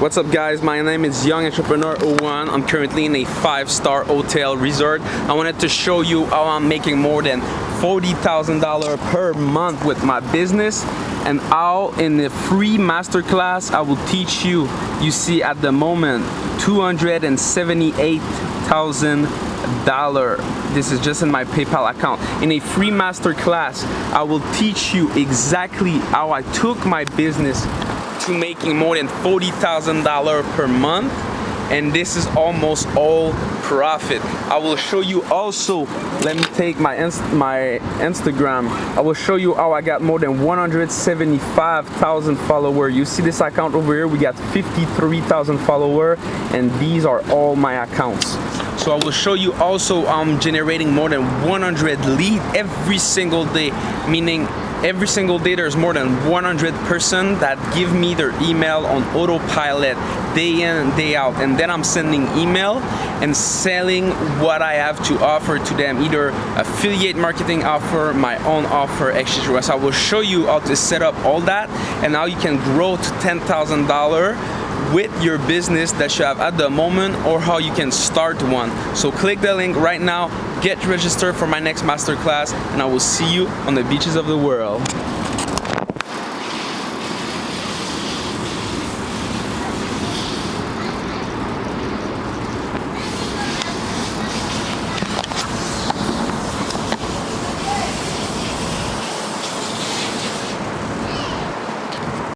What's up guys, my name is Young Entrepreneur 01. I'm currently in a 5-star hotel resort. I wanted to show you how I'm making more than $40,000 per month with my business, and how in the free masterclass I will teach you. You see at the moment $278,000. This is just in my PayPal account. In a free masterclass I will teach you exactly how I took my business to making more than $40,000 per month, and this is almost all profit. I will show you also, let me take my Instagram. I will show you how I got more than 175,000 followers. You see this account over here, we got 53,000 followers, and these are all my accounts. So I will show you also I'm generating more than 100 leads every single day, meaning every single day there's more than 100 persons that give me their email on autopilot day in and day out, and then I'm sending email and selling what I have to offer to them, either affiliate marketing offer, my own offer, etc. So I will show you how to set up all that and how you can grow to $10,000 with your business that you have at the moment, or how you can start one. So click the link right now, get registered for my next masterclass, and I will see you on the beaches of the world.